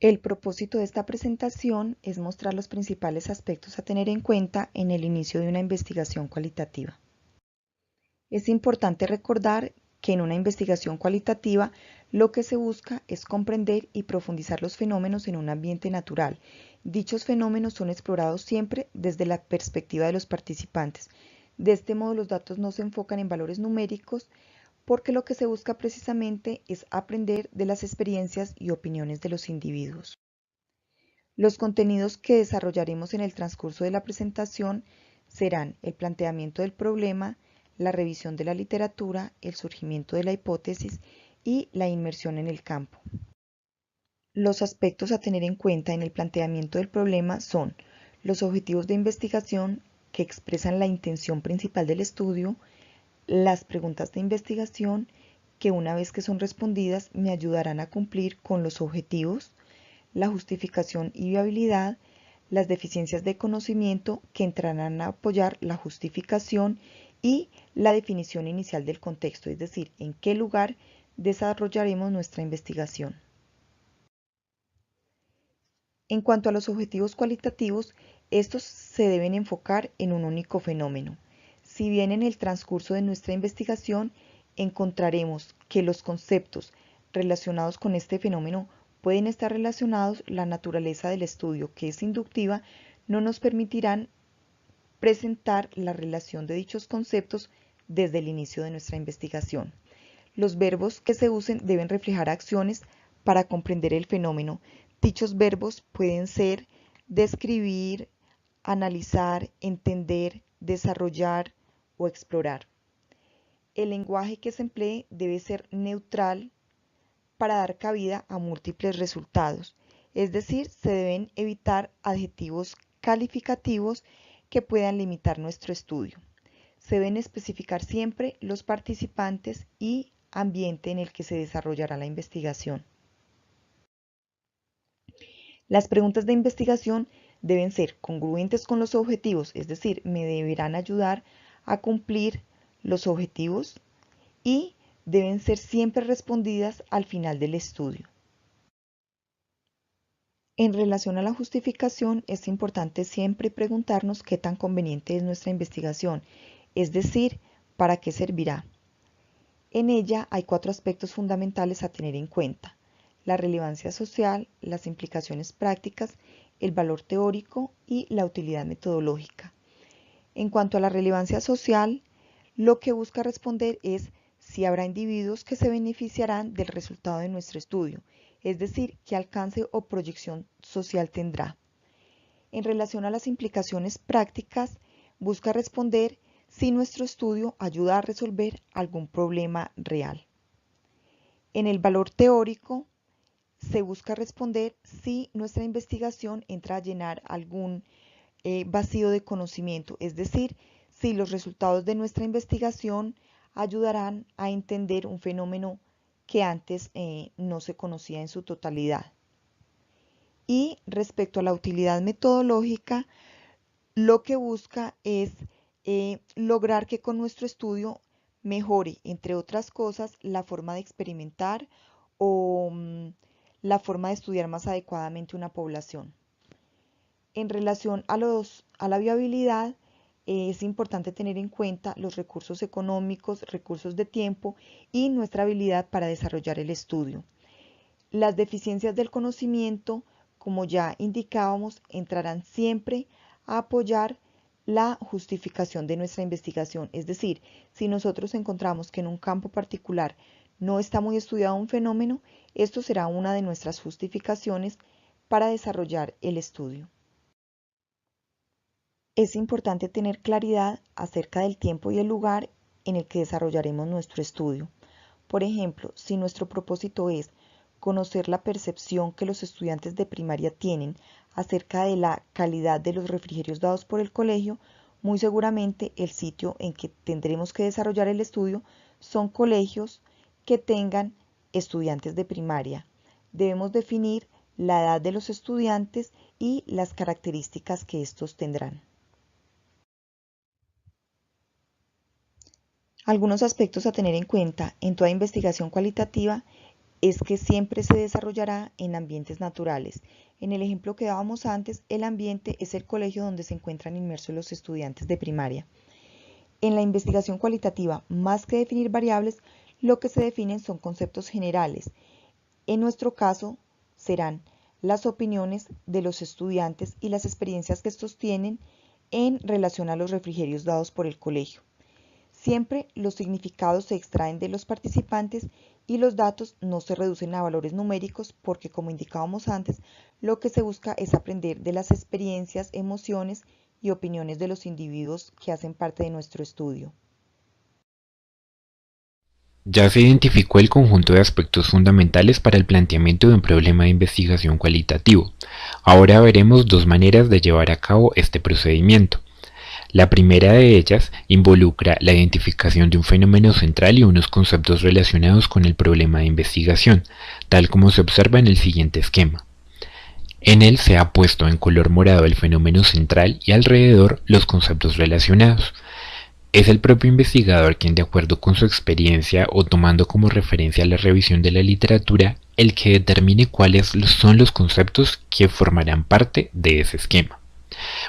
El propósito de esta presentación es mostrar los principales aspectos a tener en cuenta en el inicio de una investigación cualitativa. Es importante recordar que en una investigación cualitativa lo que se busca es comprender y profundizar los fenómenos en un ambiente natural. Dichos fenómenos son explorados siempre desde la perspectiva de los participantes. De este modo, los datos no se enfocan en valores numéricos, porque lo que se busca precisamente es aprender de las experiencias y opiniones de los individuos. Los contenidos que desarrollaremos en el transcurso de la presentación serán el planteamiento del problema, la revisión de la literatura, el surgimiento de la hipótesis y la inmersión en el campo. Los aspectos a tener en cuenta en el planteamiento del problema son los objetivos de investigación que expresan la intención principal del estudio, las preguntas de investigación que una vez que son respondidas me ayudarán a cumplir con los objetivos, la justificación y viabilidad, las deficiencias de conocimiento que entrarán a apoyar la justificación y la definición inicial del contexto, es decir, en qué lugar desarrollaremos nuestra investigación. En cuanto a los objetivos cualitativos, estos se deben enfocar en un único fenómeno. Si bien en el transcurso de nuestra investigación encontraremos que los conceptos relacionados con este fenómeno pueden estar relacionados, la naturaleza del estudio, que es inductiva, no nos permitirán presentar la relación de dichos conceptos desde el inicio de nuestra investigación. Los verbos que se usen deben reflejar acciones para comprender el fenómeno. Dichos verbos pueden ser describir, analizar, entender, desarrollar o explorar. El lenguaje que se emplee debe ser neutral para dar cabida a múltiples resultados, es decir, se deben evitar adjetivos calificativos que puedan limitar nuestro estudio. Se deben especificar siempre los participantes y ambiente en el que se desarrollará la investigación. Las preguntas de investigación deben ser congruentes con los objetivos, es decir, me deberán ayudar a cumplir los objetivos y deben ser siempre respondidas al final del estudio. En relación a la justificación, es importante siempre preguntarnos qué tan conveniente es nuestra investigación, es decir, ¿para qué servirá? En ella hay 4 aspectos fundamentales a tener en cuenta: la relevancia social, las implicaciones prácticas, el valor teórico y la utilidad metodológica. En cuanto a la relevancia social, lo que busca responder es si habrá individuos que se beneficiarán del resultado de nuestro estudio, es decir, qué alcance o proyección social tendrá. En relación a las implicaciones prácticas, busca responder si nuestro estudio ayuda a resolver algún problema real. En el valor teórico, se busca responder si nuestra investigación entra a llenar algún vacío de conocimiento, es decir, si los resultados de nuestra investigación ayudarán a entender un fenómeno que antes no se conocía en su totalidad. Y respecto a la utilidad metodológica, lo que busca es lograr que con nuestro estudio mejore, entre otras cosas, la forma de experimentar o la forma de estudiar más adecuadamente una población. En relación a la viabilidad, es importante tener en cuenta los recursos económicos, recursos de tiempo y nuestra habilidad para desarrollar el estudio. Las deficiencias del conocimiento, como ya indicábamos, entrarán siempre a apoyar la justificación de nuestra investigación. Es decir, si nosotros encontramos que en un campo particular no está muy estudiado un fenómeno, esto será una de nuestras justificaciones para desarrollar el estudio. Es importante tener claridad acerca del tiempo y el lugar en el que desarrollaremos nuestro estudio. Por ejemplo, si nuestro propósito es conocer la percepción que los estudiantes de primaria tienen acerca de la calidad de los refrigerios dados por el colegio, muy seguramente el sitio en que tendremos que desarrollar el estudio son colegios que tengan estudiantes de primaria. Debemos definir la edad de los estudiantes y las características que estos tendrán. Algunos aspectos a tener en cuenta en toda investigación cualitativa es que siempre se desarrollará en ambientes naturales. En el ejemplo que dábamos antes, el ambiente es el colegio donde se encuentran inmersos los estudiantes de primaria. En la investigación cualitativa, más que definir variables, lo que se definen son conceptos generales. En nuestro caso, serán las opiniones de los estudiantes y las experiencias que estos tienen en relación a los refrigerios dados por el colegio. Siempre los significados se extraen de los participantes y los datos no se reducen a valores numéricos porque, como indicábamos antes, lo que se busca es aprender de las experiencias, emociones y opiniones de los individuos que hacen parte de nuestro estudio. Ya se identificó el conjunto de aspectos fundamentales para el planteamiento de un problema de investigación cualitativo. Ahora veremos dos maneras de llevar a cabo este procedimiento. La primera de ellas involucra la identificación de un fenómeno central y unos conceptos relacionados con el problema de investigación, tal como se observa en el siguiente esquema. En él se ha puesto en color morado el fenómeno central y alrededor los conceptos relacionados. Es el propio investigador quien, de acuerdo con su experiencia o tomando como referencia la revisión de la literatura, el que determine cuáles son los conceptos que formarán parte de ese esquema.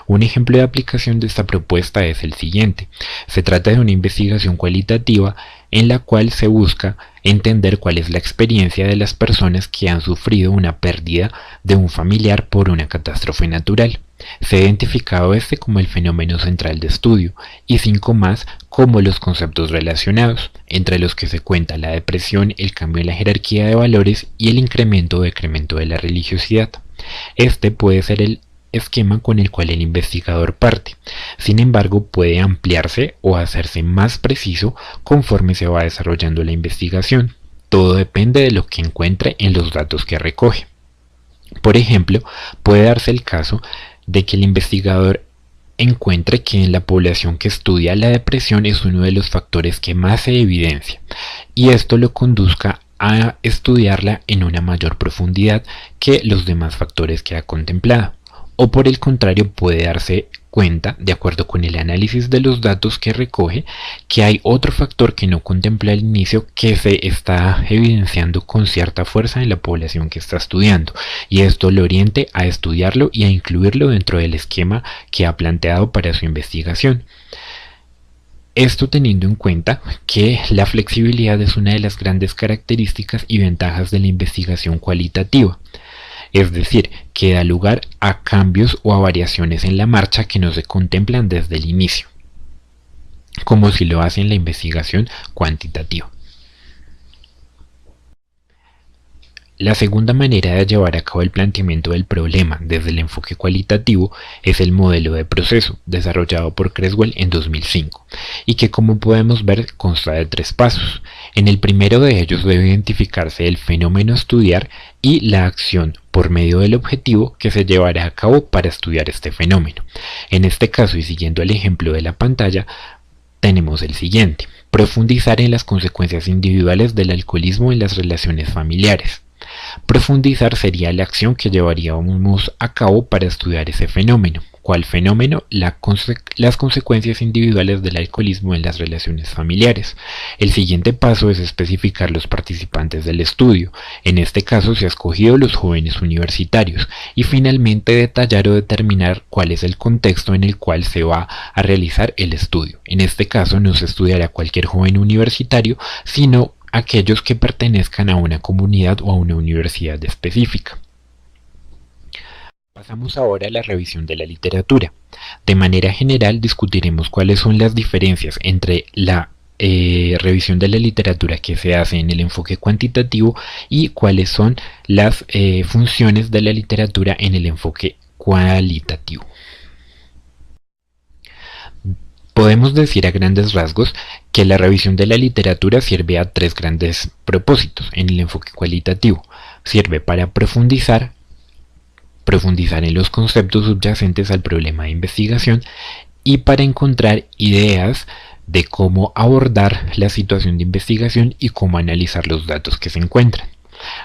Un ejemplo de aplicación de esta propuesta es el siguiente. Se trata de una investigación cualitativa en la cual se busca entender cuál es la experiencia de las personas que han sufrido una pérdida de un familiar por una catástrofe natural. Se ha identificado este como el fenómeno central de estudio y 5 más como los conceptos relacionados, entre los que se cuenta la depresión, el cambio en la jerarquía de valores y el incremento o decremento de la religiosidad. Este puede ser el esquema con el cual el investigador parte. Sin embargo, puede ampliarse o hacerse más preciso conforme se va desarrollando la investigación. Todo depende de lo que encuentre en los datos que recoge. Por ejemplo, puede darse el caso de que el investigador encuentre que en la población que estudia la depresión es uno de los factores que más se evidencia, y esto lo conduzca a estudiarla en una mayor profundidad que los demás factores que ha contemplado. O por el contrario, puede darse cuenta, de acuerdo con el análisis de los datos que recoge, que hay otro factor que no contempla al inicio que se está evidenciando con cierta fuerza en la población que está estudiando, y esto lo oriente a estudiarlo y a incluirlo dentro del esquema que ha planteado para su investigación. Esto teniendo en cuenta que la flexibilidad es una de las grandes características y ventajas de la investigación cualitativa. Es decir, que da lugar a cambios o a variaciones en la marcha que no se contemplan desde el inicio, como si lo hace en la investigación cuantitativa. La segunda manera de llevar a cabo el planteamiento del problema desde el enfoque cualitativo es el modelo de proceso desarrollado por Creswell en 2005 y que, como podemos ver, consta de 3 pasos. En el primero de ellos debe identificarse el fenómeno a estudiar y la acción por medio del objetivo que se llevará a cabo para estudiar este fenómeno. En este caso, y siguiendo el ejemplo de la pantalla, tenemos el siguiente: profundizar en las consecuencias individuales del alcoholismo en las relaciones familiares. Profundizar sería la acción que llevaríamos a cabo para estudiar ese fenómeno. ¿Cuál fenómeno? Las consecuencias individuales del alcoholismo en las relaciones familiares. El siguiente paso es especificar los participantes del estudio. En este caso se ha escogido los jóvenes universitarios. Y finalmente detallar o determinar cuál es el contexto en el cual se va a realizar el estudio. En este caso no se estudiará cualquier joven universitario, sino aquellos que pertenezcan a una comunidad o a una universidad específica. Pasamos ahora a la revisión de la literatura. De manera general discutiremos cuáles son las diferencias entre la revisión de la literatura que se hace en el enfoque cuantitativo y cuáles son las funciones de la literatura en el enfoque cualitativo. Podemos decir a grandes rasgos que la revisión de la literatura sirve a 3 grandes propósitos en el enfoque cualitativo. Sirve para profundizar en los conceptos subyacentes al problema de investigación y para encontrar ideas de cómo abordar la situación de investigación y cómo analizar los datos que se encuentran.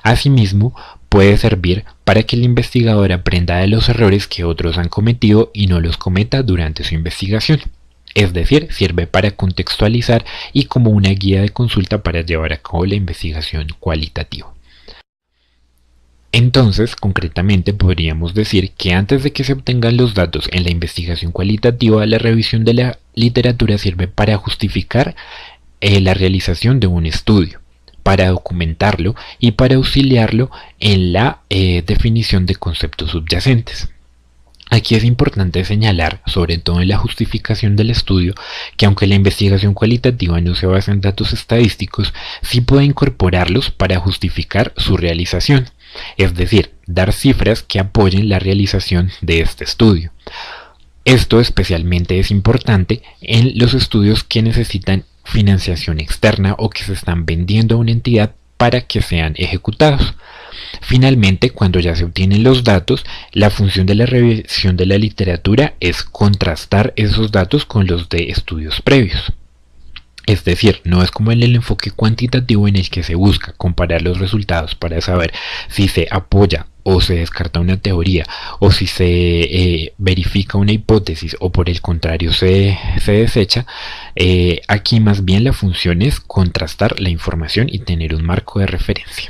Asimismo, puede servir para que el investigador aprenda de los errores que otros han cometido y no los cometa durante su investigación. Es decir, sirve para contextualizar y como una guía de consulta para llevar a cabo la investigación cualitativa. Entonces, concretamente podríamos decir que antes de que se obtengan los datos en la investigación cualitativa, la revisión de la literatura sirve para justificar la realización de un estudio, para documentarlo y para auxiliarlo en la definición de conceptos subyacentes. Aquí es importante señalar, sobre todo en la justificación del estudio, que aunque la investigación cualitativa no se basa en datos estadísticos, sí puede incorporarlos para justificar su realización, es decir, dar cifras que apoyen la realización de este estudio. Esto especialmente es importante en los estudios que necesitan financiación externa o que se están vendiendo a una entidad para que sean ejecutados. Finalmente, cuando ya se obtienen los datos, la función de la revisión de la literatura es contrastar esos datos con los de estudios previos. Es decir, no es como en el enfoque cuantitativo en el que se busca comparar los resultados para saber si se apoya o se descarta una teoría o si se verifica una hipótesis o por el contrario se desecha. Aquí más bien la función es contrastar la información y tener un marco de referencia.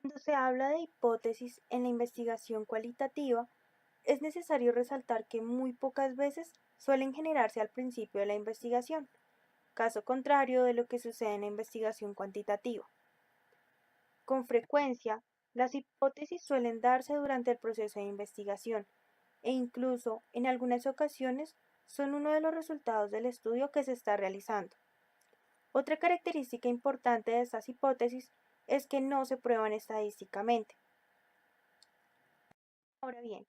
Cuando se habla de hipótesis en la investigación cualitativa, es necesario resaltar que muy pocas veces suelen generarse al principio de la investigación, caso contrario de lo que sucede en la investigación cuantitativa. Con frecuencia, las hipótesis suelen darse durante el proceso de investigación e incluso, en algunas ocasiones, son uno de los resultados del estudio que se está realizando. Otra característica importante de estas hipótesis es que no se prueban estadísticamente. Ahora bien,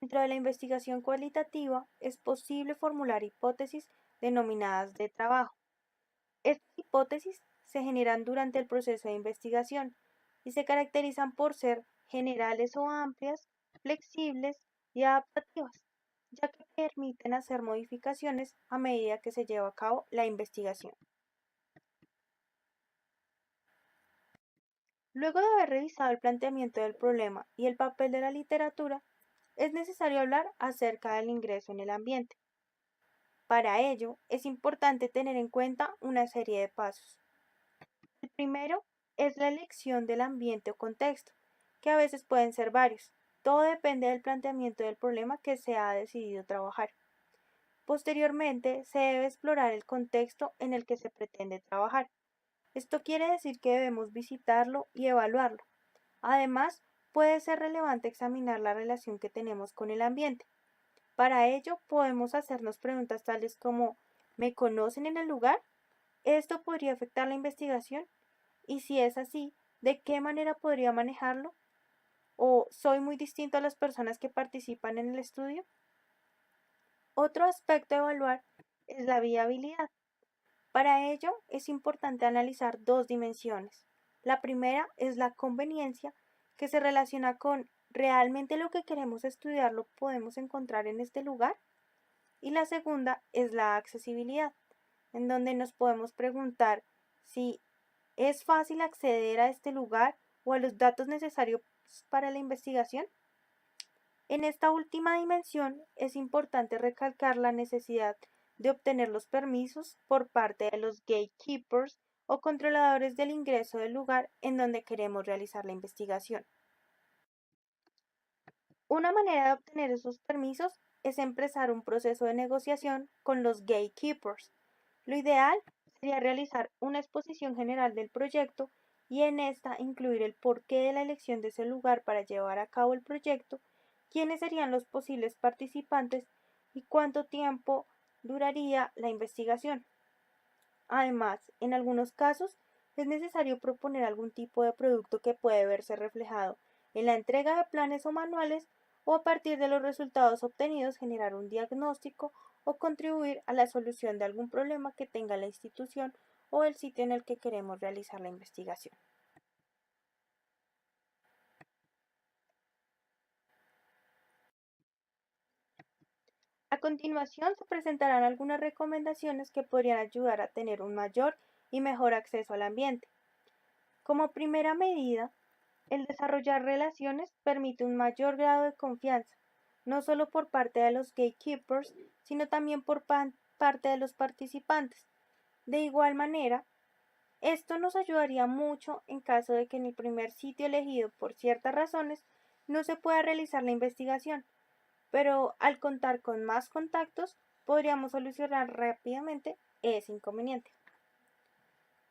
dentro de la investigación cualitativa es posible formular hipótesis denominadas de trabajo. Estas hipótesis se generan durante el proceso de investigación y se caracterizan por ser generales o amplias, flexibles y adaptativas, ya que permiten hacer modificaciones a medida que se lleva a cabo la investigación. Luego de haber revisado el planteamiento del problema y el papel de la literatura, es necesario hablar acerca del ingreso en el ambiente. Para ello, es importante tener en cuenta una serie de pasos. El primero es la elección del ambiente o contexto, que a veces pueden ser varios. Todo depende del planteamiento del problema que se ha decidido trabajar. Posteriormente, se debe explorar el contexto en el que se pretende trabajar. Esto quiere decir que debemos visitarlo y evaluarlo. Además, puede ser relevante examinar la relación que tenemos con el ambiente. Para ello, podemos hacernos preguntas tales como ¿me conocen en el lugar? ¿Esto podría afectar la investigación? Y si es así, ¿de qué manera podría manejarlo? ¿O soy muy distinto a las personas que participan en el estudio? Otro aspecto a evaluar es la viabilidad. Para ello, es importante analizar dos dimensiones. La primera es la conveniencia, que se relaciona con ¿realmente lo que queremos estudiar lo podemos encontrar en este lugar? Y la segunda es la accesibilidad, en donde nos podemos preguntar si es fácil acceder a este lugar o a los datos necesarios para la investigación. En esta última dimensión es importante recalcar la necesidad de obtener los permisos por parte de los gatekeepers o controladores del ingreso del lugar en donde queremos realizar la investigación. Una manera de obtener esos permisos es empezar un proceso de negociación con los gatekeepers. Lo ideal sería realizar una exposición general del proyecto y en esta incluir el porqué de la elección de ese lugar para llevar a cabo el proyecto, quiénes serían los posibles participantes y cuánto tiempo duraría la investigación. Además, en algunos casos es necesario proponer algún tipo de producto que puede verse reflejado en la entrega de planes o manuales o a partir de los resultados obtenidos generar un diagnóstico o contribuir a la solución de algún problema que tenga la institución o el sitio en el que queremos realizar la investigación. A continuación se presentarán algunas recomendaciones que podrían ayudar a tener un mayor y mejor acceso al ambiente. Como primera medida, el desarrollar relaciones permite un mayor grado de confianza, no solo por parte de los gatekeepers, sino también por parte de los participantes. De igual manera, Esto nos ayudaría mucho en caso de que en el primer sitio elegido por ciertas razones no se pueda realizar la investigación, pero al contar con más contactos podríamos solucionar rápidamente ese inconveniente.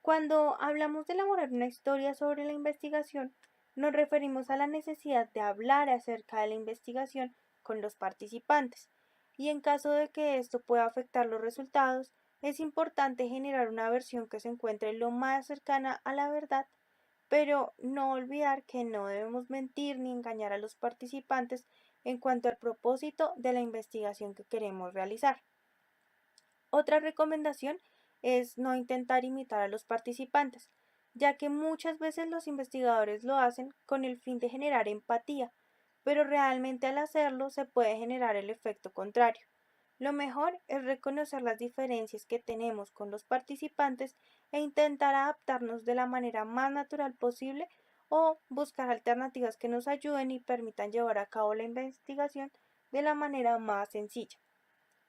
Cuando hablamos de elaborar una historia sobre la investigación, nos referimos a la necesidad de hablar acerca de la investigación con los participantes, y en caso de que esto pueda afectar los resultados, es importante generar una versión que se encuentre lo más cercana a la verdad, pero no olvidar que no debemos mentir ni engañar a los participantes en cuanto al propósito de la investigación que queremos realizar. Otra recomendación es no intentar imitar a los participantes, ya que muchas veces los investigadores lo hacen con el fin de generar empatía, pero realmente al hacerlo se puede generar el efecto contrario. Lo mejor es reconocer las diferencias que tenemos con los participantes e intentar adaptarnos de la manera más natural posible o buscar alternativas que nos ayuden y permitan llevar a cabo la investigación de la manera más sencilla.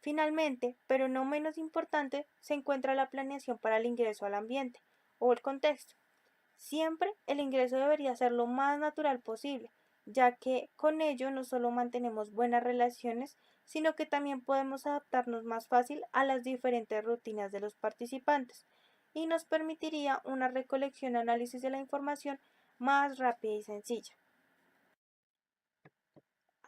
Finalmente, pero no menos importante, se encuentra la planeación para el ingreso al ambiente o el contexto. Siempre el ingreso debería ser lo más natural posible, ya que con ello no solo mantenemos buenas relaciones, sino que también podemos adaptarnos más fácil a las diferentes rutinas de los participantes y nos permitiría una recolección y análisis de la información más rápida y sencilla.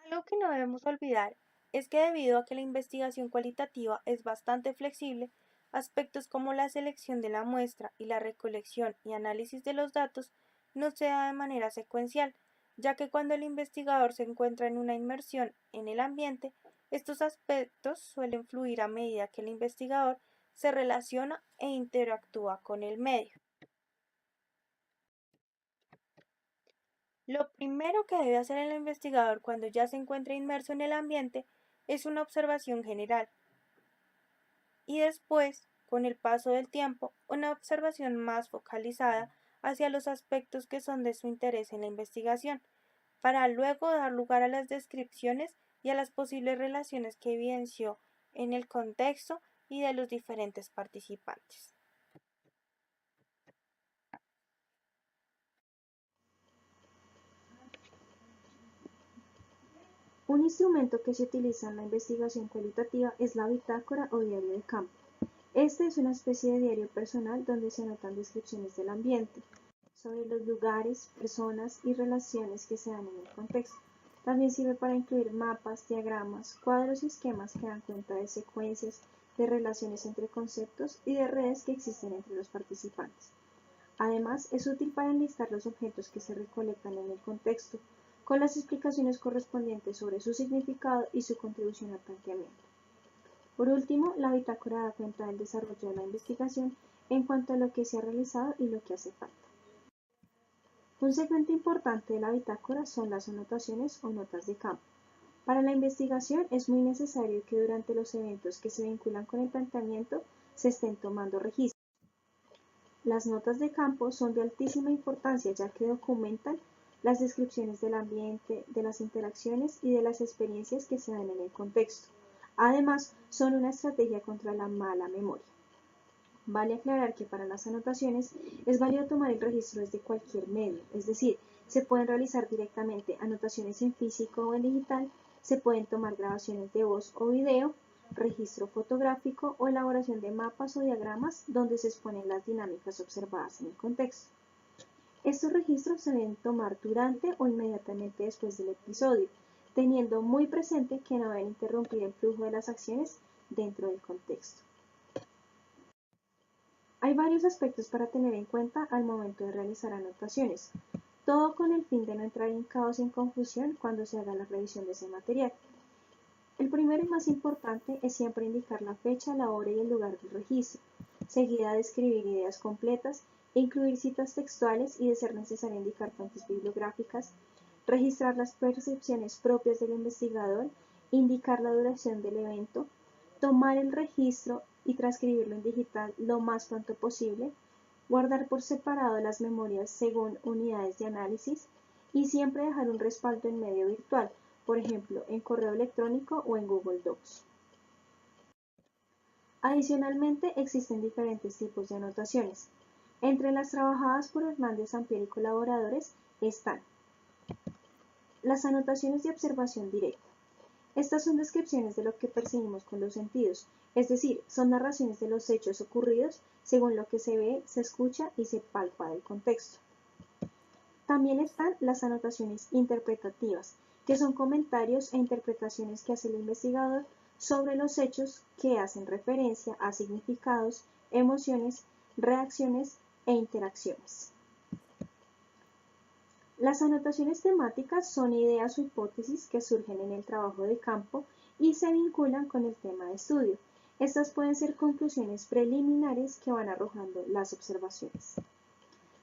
Algo que no debemos olvidar es que debido a que la investigación cualitativa es bastante flexible, aspectos como la selección de la muestra y la recolección y análisis de los datos no se da de manera secuencial, ya que cuando el investigador se encuentra en una inmersión en el ambiente, estos aspectos suelen fluir a medida que el investigador se relaciona e interactúa con el medio. Lo primero que debe hacer el investigador cuando ya se encuentra inmerso en el ambiente es una observación general y después, con el paso del tiempo, una observación más focalizada hacia los aspectos que son de su interés en la investigación, para luego dar lugar a las descripciones y a las posibles relaciones que evidenció en el contexto y de los diferentes participantes. Un instrumento que se utiliza en la investigación cualitativa es la bitácora o diario de campo. Este es una especie de diario personal donde se anotan descripciones del ambiente, sobre los lugares, personas y relaciones que se dan en el contexto. También sirve para incluir mapas, diagramas, cuadros y esquemas que dan cuenta de secuencias, de relaciones entre conceptos y de redes que existen entre los participantes. Además, es útil para enlistar los objetos que se recolectan en el contexto, con las explicaciones correspondientes sobre su significado y su contribución al planteamiento. Por último, la bitácora da cuenta del desarrollo de la investigación en cuanto a lo que se ha realizado y lo que hace falta. Un segmento importante de la bitácora son las anotaciones o notas de campo. Para la investigación es muy necesario que durante los eventos que se vinculan con el planteamiento se estén tomando registros. Las notas de campo son de altísima importancia ya que documentan las descripciones del ambiente, de las interacciones y de las experiencias que se dan en el contexto. Además, son una estrategia contra la mala memoria. Vale aclarar que para las anotaciones es válido tomar el registro desde cualquier medio, es decir, se pueden realizar directamente anotaciones en físico o en digital, se pueden tomar grabaciones de voz o video, registro fotográfico o elaboración de mapas o diagramas donde se exponen las dinámicas observadas en el contexto. Estos registros se deben tomar durante o inmediatamente después del episodio, teniendo muy presente que no deben interrumpir el flujo de las acciones dentro del contexto. Hay varios aspectos para tener en cuenta al momento de realizar anotaciones, todo con el fin de no entrar en caos y en confusión cuando se haga la revisión de ese material. El primero y más importante es siempre indicar la fecha, la hora y el lugar del registro, seguida de escribir ideas completas e incluir citas textuales y, de ser necesario, indicar fuentes bibliográficas, registrar las percepciones propias del investigador, indicar la duración del evento, tomar el registro y transcribirlo en digital lo más pronto posible, guardar por separado las memorias según unidades de análisis y siempre dejar un respaldo en medio virtual, por ejemplo, en correo electrónico o en Google Docs. Adicionalmente, existen diferentes tipos de anotaciones. Entre las trabajadas por Hernández Sampieri y colaboradores están las anotaciones de observación directa. Estas son descripciones de lo que percibimos con los sentidos, es decir, son narraciones de los hechos ocurridos según lo que se ve, se escucha y se palpa del contexto. También están las anotaciones interpretativas, que son comentarios e interpretaciones que hace el investigador sobre los hechos que hacen referencia a significados, emociones, reacciones e interacciones. Las anotaciones temáticas son ideas o hipótesis que surgen en el trabajo de campo y se vinculan con el tema de estudio. Estas pueden ser conclusiones preliminares que van arrojando las observaciones.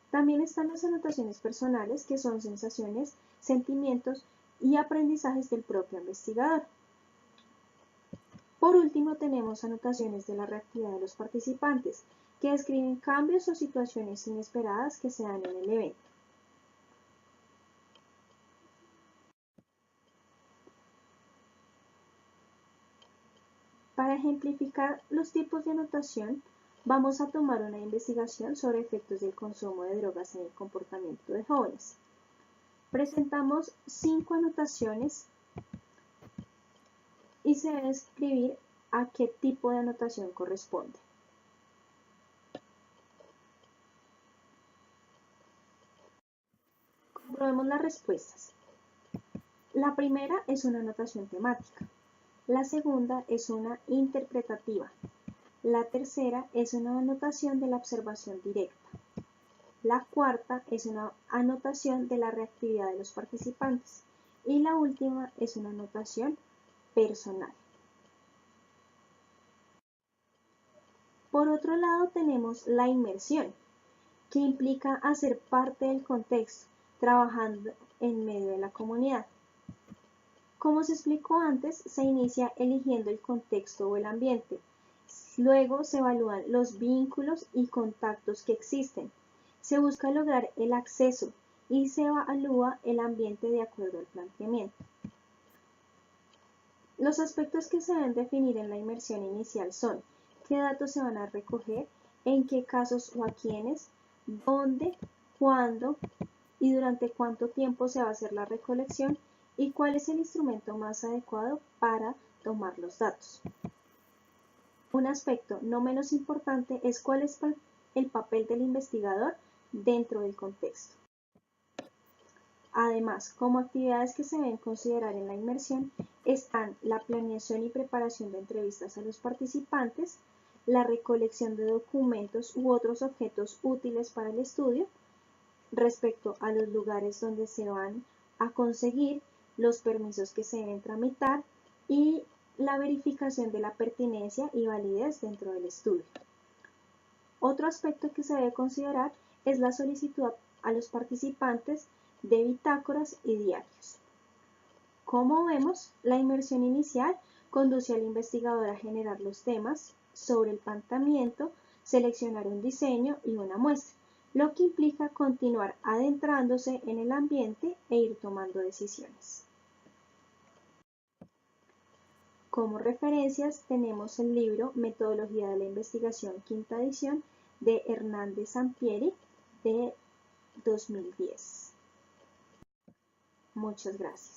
También están las anotaciones personales, que son sensaciones, sentimientos y aprendizajes del propio investigador. Por último, tenemos anotaciones de la reactividad de los participantes, que describen cambios o situaciones inesperadas que se dan en el evento. Para ejemplificar los tipos de anotación, vamos a tomar una investigación sobre efectos del consumo de drogas en el comportamiento de jóvenes. Presentamos 5 anotaciones y se debe escribir a qué tipo de anotación corresponde. Comprobemos las respuestas. La primera es una anotación temática. La segunda es una interpretativa. La tercera es una anotación de la observación directa. La cuarta es una anotación de la reactividad de los participantes. Y la última es una anotación personal. Por otro lado tenemos la inmersión, que implica hacer parte del contexto, trabajando en medio de la comunidad. Como se explicó antes, se inicia eligiendo el contexto o el ambiente. Luego se evalúan los vínculos y contactos que existen. Se busca lograr el acceso y se evalúa el ambiente de acuerdo al planteamiento. Los aspectos que se deben definir en la inmersión inicial son qué datos se van a recoger, en qué casos o a quiénes, dónde, cuándo y durante cuánto tiempo se va a hacer la recolección y cuál es el instrumento más adecuado para tomar los datos. Un aspecto no menos importante es cuál es el papel del investigador dentro del contexto. Además, como actividades que se deben considerar en la inmersión están la planeación y preparación de entrevistas a los participantes, la recolección de documentos u otros objetos útiles para el estudio, respecto a los lugares donde se van a conseguir, los permisos que se deben tramitar y la verificación de la pertinencia y validez dentro del estudio. Otro aspecto que se debe considerar es la solicitud a los participantes de bitácoras y diarios. Como vemos, la inmersión inicial conduce al investigador a generar los temas sobre el planteamiento, seleccionar un diseño y una muestra, lo que implica continuar adentrándose en el ambiente e ir tomando decisiones. Como referencias tenemos el libro Metodología de la Investigación, quinta edición, de Hernández Sampieri, de 2010. Muchas gracias.